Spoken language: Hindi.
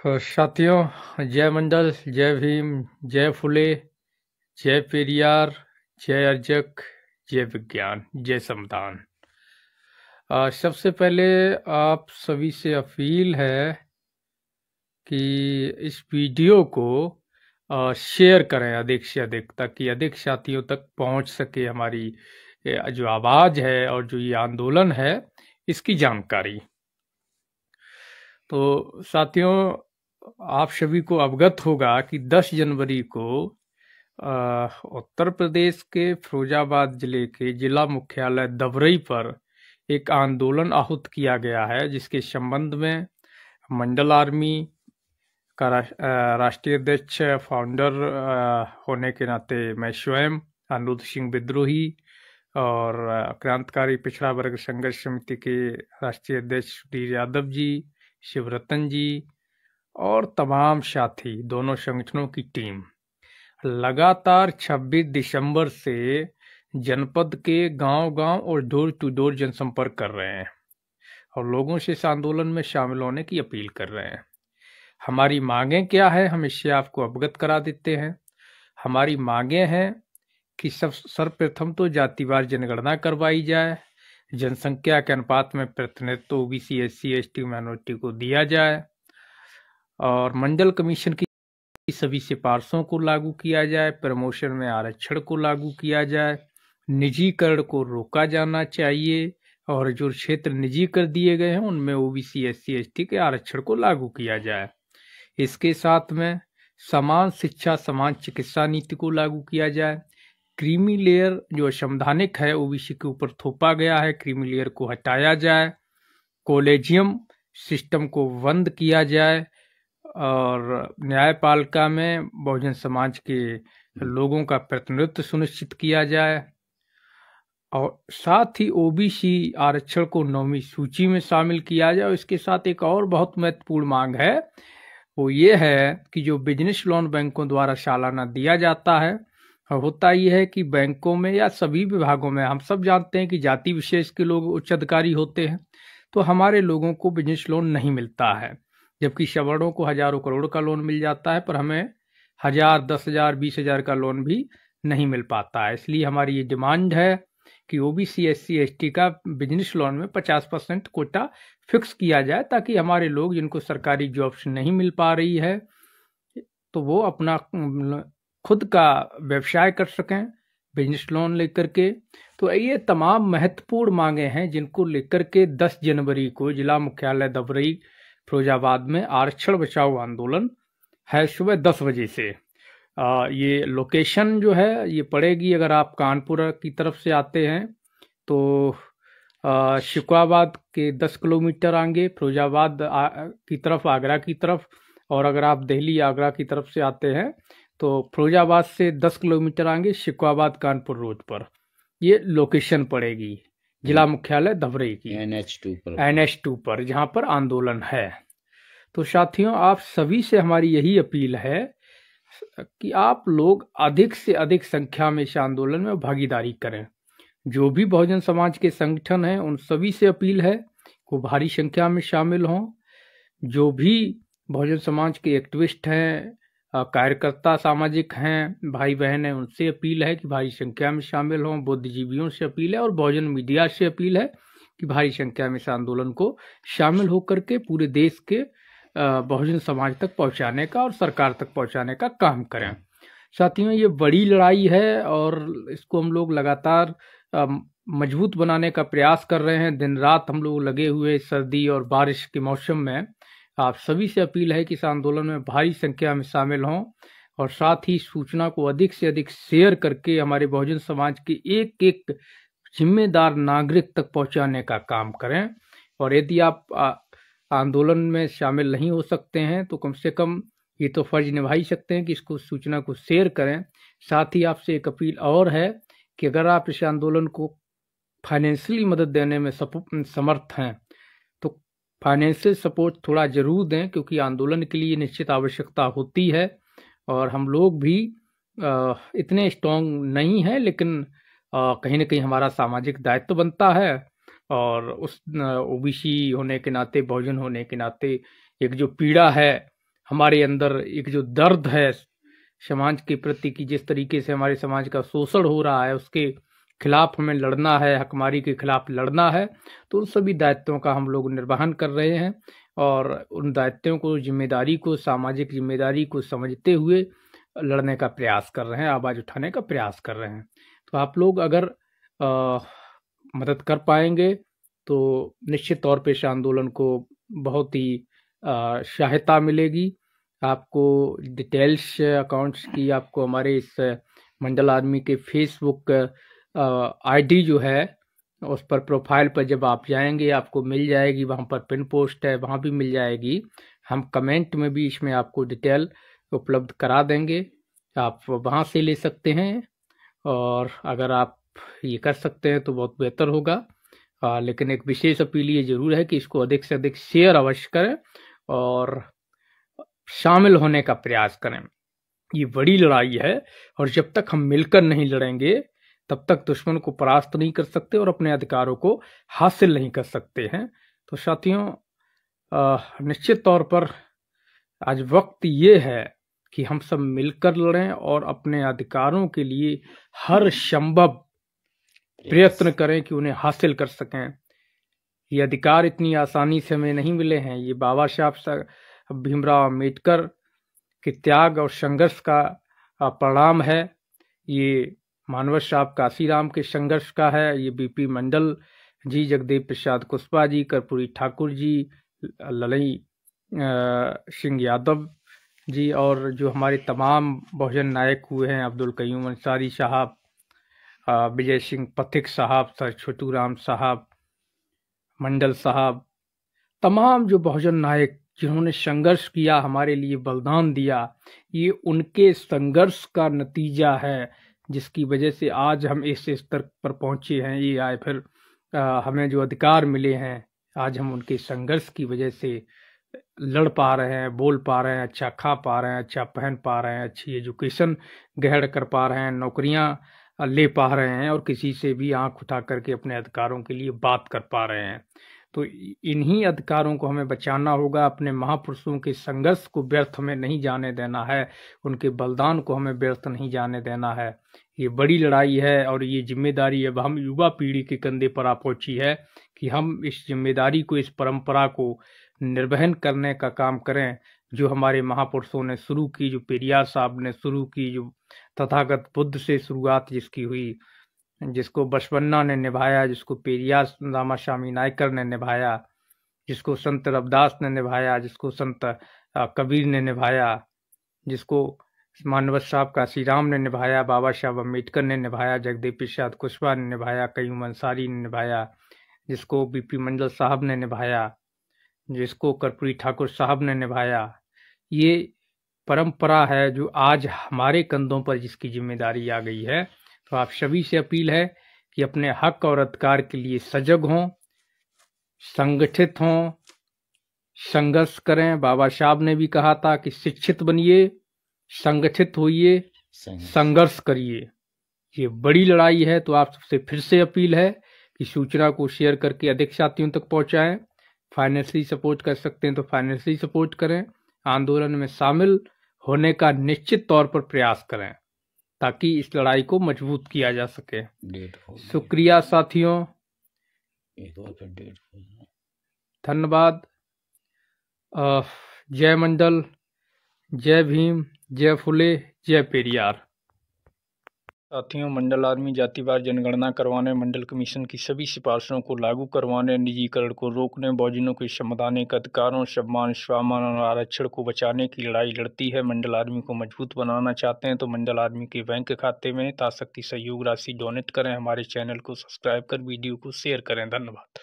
साथियों, जय मंडल, जय भीम, जय फुले, जय पेरियार, जय अर्जक, जय विज्ञान, जय संविधान। सबसे पहले आप सभी से अपील है कि इस वीडियो को शेयर करें अधिक से अधिक, ताकि अधिक साथियों तक पहुंच सके हमारी जो आवाज़ है और जो ये आंदोलन है इसकी जानकारी। तो साथियों, आप सभी को अवगत होगा कि 10 जनवरी को उत्तर प्रदेश के फिरोजाबाद जिले के जिला मुख्यालय दबरई पर एक आंदोलन आहूत किया गया है, जिसके संबंध में मंडल आर्मी का राष्ट्रीय अध्यक्ष फाउंडर होने के नाते मैं स्वयं अनिरुद्ध सिंह विद्रोही और क्रांतिकारी पिछड़ा वर्ग संघर्ष समिति के राष्ट्रीय अध्यक्ष सुधीर यादव जी, शिवरतन जी और तमाम साथी, दोनों संगठनों की टीम लगातार 26 दिसंबर से जनपद के गांव-गांव और डोर टू डोर जनसंपर्क कर रहे हैं और लोगों से इस आंदोलन में शामिल होने की अपील कर रहे हैं। हमारी मांगें क्या है, हम इससे आपको अवगत करा देते हैं। हमारी मांगें हैं कि सर्वप्रथम तो जातिवार जनगणना करवाई जाए, जनसंख्या के अनुपात में प्रतिनिधित्व ओबीसी, एससी, एसटी, माइनॉरिटी को दिया जाए और मंडल कमीशन की सभी सिफारिशों को लागू किया जाए, प्रमोशन में आरक्षण को लागू किया जाए, निजीकरण को रोका जाना चाहिए और जो क्षेत्र निजी कर दिए गए हैं उनमें ओबीसी, एससी, एसटी के आरक्षण को लागू किया जाए। इसके साथ में समान शिक्षा, समान चिकित्सा नीति को लागू किया जाए। क्रीमी लेयर जो असंवैधानिक है ओबीसी के ऊपर थोपा गया है, क्रीमी लेयर को हटाया जाए। कॉलेजियम सिस्टम को बंद किया जाए और न्यायपालिका में बहुजन समाज के लोगों का प्रतिनिधित्व सुनिश्चित किया जाए और साथ ही ओबीसी आरक्षण को 9वीं सूची में शामिल किया जाए। और इसके साथ एक और बहुत महत्वपूर्ण मांग है, वो ये है कि जो बिजनेस लोन बैंकों द्वारा सालाना दिया जाता है, होता ये है कि बैंकों में या सभी विभागों में हम सब जानते हैं कि जाति विशेष के लोग उच्च अधिकारी होते हैं, तो हमारे लोगों को बिजनेस लोन नहीं मिलता है, जबकि सवर्णों को हजारों करोड़ का लोन मिल जाता है, पर हमें 1000, 10,000, 20,000 का लोन भी नहीं मिल पाता है। इसलिए हमारी ये डिमांड है कि ओबीसी, एससी, एसटी का बिजनेस लोन में 50% कोटा फिक्स किया जाए, ताकि हमारे लोग जिनको सरकारी जॉब्स नहीं मिल पा रही है तो वो अपना खुद का व्यवसाय कर सकें बिजनेस लोन लेकर के। तो ये तमाम महत्वपूर्ण मांगे हैं जिनको लेकर के 10 जनवरी को जिला मुख्यालय दबरई फिरोजाबाद में आरक्षण बचाओ आंदोलन है सुबह 10 बजे से। ये लोकेशन जो है ये पड़ेगी, अगर आप कानपुर की तरफ से आते हैं तो शिकवाबाद के 10 किलोमीटर आगे फिरोजाबाद की तरफ, आगरा की तरफ, और अगर आप दिल्ली आगरा की तरफ से आते हैं तो फिरोजाबाद से 10 किलोमीटर आगे शिकवाबाद कानपुर रोड पर ये लोकेशन पड़ेगी, जिला मुख्यालय दबरई की NH2 पर जहां पर आंदोलन है। तो साथियों, आप सभी से हमारी यही अपील है कि आप लोग अधिक से अधिक संख्या में इस आंदोलन में भागीदारी करें। जो भी बहुजन समाज के संगठन हैं उन सभी से अपील है वो भारी संख्या में शामिल हों। जो भी बहुजन समाज के एक्टिविस्ट हैं, कार्यकर्ता सामाजिक हैं, भाई बहन हैं, उनसे अपील है कि भारी संख्या में शामिल हों। बुद्धिजीवियों से अपील है और बहुजन मीडिया से अपील है कि भारी संख्या में इस आंदोलन को शामिल होकर के पूरे देश के बहुजन समाज तक पहुंचाने का और सरकार तक पहुंचाने का काम करें। साथियों, ये बड़ी लड़ाई है और इसको हम लोग लगातार मजबूत बनाने का प्रयास कर रहे हैं। दिन रात हम लोग लगे हुए सर्दी और बारिश के मौसम में। आप सभी से अपील है कि इस आंदोलन में भारी संख्या में शामिल हों और साथ ही सूचना को अधिक से अधिक शेयर करके हमारे बहुजन समाज के एक एक जिम्मेदार नागरिक तक पहुंचाने का काम करें। और यदि आप आंदोलन में शामिल नहीं हो सकते हैं तो कम से कम ये तो फर्ज निभा ही सकते हैं कि इसको सूचना को शेयर करें। साथ ही आपसे एक अपील और है कि अगर आप इस आंदोलन को फाइनेंशियली मदद देने में समर्थ हैं तो फाइनेंशियल सपोर्ट थोड़ा जरूर दें, क्योंकि आंदोलन के लिए निश्चित आवश्यकता होती है और हम लोग भी इतने स्ट्रॉन्ग नहीं हैं, लेकिन कहीं ना कहीं हमारा सामाजिक दायित्व बनता है और उस ओबीसी होने के नाते, बहुजन होने के नाते एक जो पीड़ा है हमारे अंदर एक जो दर्द है समाज के प्रति कि जिस तरीके से हमारे समाज का शोषण हो रहा है उसके खिलाफ हमें लड़ना है, हकमारी के खिलाफ लड़ना है। तो उन सभी दायित्वों का हम लोग निर्वहन कर रहे हैं और उन दायित्वों को, जिम्मेदारी को, सामाजिक जिम्मेदारी को समझते हुए लड़ने का प्रयास कर रहे हैं, आवाज़ उठाने का प्रयास कर रहे हैं। तो आप लोग अगर मदद कर पाएंगे तो निश्चित तौर पे इस आंदोलन को बहुत ही सहायता मिलेगी। आपको डिटेल्स अकाउंट्स की आपको हमारे इस मंडल आर्मी के फेसबुक आईडी जो है उस पर प्रोफाइल पर जब आप जाएंगे आपको मिल जाएगी, वहाँ पर पिन पोस्ट है, वहाँ भी मिल जाएगी। हम कमेंट में भी इसमें आपको डिटेल उपलब्ध करा देंगे, आप वहाँ से ले सकते हैं। और अगर आप ये कर सकते हैं तो बहुत बेहतर होगा। लेकिन एक विशेष अपील ये जरूर है कि इसको अधिक से अधिक शेयर अवश्य करें और शामिल होने का प्रयास करें। ये बड़ी लड़ाई है और जब तक हम मिलकर नहीं लड़ेंगे तब तक दुश्मन को परास्त नहीं कर सकते और अपने अधिकारों को हासिल नहीं कर सकते हैं। तो साथियों, निश्चित तौर पर आज वक्त ये है कि हम सब मिलकर लड़ें और अपने अधिकारों के लिए हर संभव प्रयत्न करें कि उन्हें हासिल कर सकें। ये अधिकार इतनी आसानी से हमें नहीं मिले हैं। ये बाबा साहब भीमराव अम्बेडकर के त्याग और संघर्ष का परिणाम है। ये मानवत साहब काशीराम के संघर्ष का है। ये बीपी मंडल जी, जगदेव प्रसाद कुशवाहा जी, कर्पूरी ठाकुर जी, ललई सिंह यादव जी और जो हमारे तमाम बहुजन नायक हुए हैं, अब्दुल कयूम अंसारी साहब, विजय सिंह पथिक साहब, सर छोटू राम साहब, मंडल साहब, तमाम जो बहुजन नायक जिन्होंने संघर्ष किया, हमारे लिए बलिदान दिया, ये उनके संघर्ष का नतीजा है जिसकी वजह से आज हम इस स्तर पर पहुंचे हैं। ये आए फिर हमें जो अधिकार मिले हैं, आज हम उनके संघर्ष की वजह से लड़ पा रहे हैं, बोल पा रहे हैं, अच्छा खा पा रहे हैं, अच्छा पहन पा रहे हैं, अच्छी एजुकेशन ग्रहण कर पा रहे हैं, नौकरियां ले पा रहे हैं और किसी से भी आंख उठा करके अपने अधिकारों के लिए बात कर पा रहे हैं। तो इन्हीं अधिकारों को हमें बचाना होगा। अपने महापुरुषों के संघर्ष को व्यर्थ हमें नहीं जाने देना है, उनके बलिदान को हमें व्यर्थ नहीं जाने देना है। ये बड़ी लड़ाई है और ये जिम्मेदारी अब हम युवा पीढ़ी के कंधे पर आ पहुंची है कि हम इस जिम्मेदारी को, इस परंपरा को निर्वहन करने का काम करें जो हमारे महापुरुषों ने शुरू की, जो पेरियार साहब ने शुरू की, जो तथागत बुद्ध से शुरुआत जिसकी हुई, जिसको बसवन्ना ने निभाया, जिसको पेरियार रामास्वामी नायकर ने निभाया, जिसको संत रविदास ने निभाया, जिसको संत कबीर ने निभाया, जिसको मानवत साहब काशीराम ने निभाया, बाबा साहब अम्बेडकर ने निभाया, जगदेव प्रसाद कुशवाहा ने निभाया, कयूम अंसारी ने निभाया, जिसको बीपी मंडल साहब ने निभाया, जिसको कर्पूरी ठाकुर साहब ने निभाया। ये परंपरा है जो आज हमारे कंधों पर जिसकी जिम्मेदारी आ गई है। तो आप सभी से अपील है कि अपने हक और अधिकार के लिए सजग हों, संगठित हों, संघर्ष करें। बाबा साहब ने भी कहा था कि शिक्षित बनिए, संगठित होइए, संघर्ष करिए। ये बड़ी लड़ाई है। तो आप सबसे फिर से अपील है कि सूचना को शेयर करके अधिक साथियों तक पहुंचाएं। फाइनेंशियली सपोर्ट कर सकते हैं तो फाइनेंशियली सपोर्ट करें। आंदोलन में शामिल होने का निश्चित तौर पर प्रयास करें ताकि इस लड़ाई को मजबूत किया जा सके। शुक्रिया साथियों, धन्यवाद। जय मंडल, जय भीम, जय फुले, जय पेरियार। साथियों, मंडल आर्मी जातिवार जनगणना करवाने, मंडल कमीशन की सभी सिफारिशों को लागू करवाने, निजीकरण को रोकने, बहुजनों के संवैधानिक अधिकारों, सम्मान, स्वाभिमान और आरक्षण को बचाने की लड़ाई लड़ती है। मंडल आर्मी को मजबूत बनाना चाहते हैं तो मंडल आर्मी के बैंक खाते में यथाशक्ति सहयोग राशि डोनेट करें। हमारे चैनल को सब्सक्राइब कर वीडियो को शेयर करें। धन्यवाद।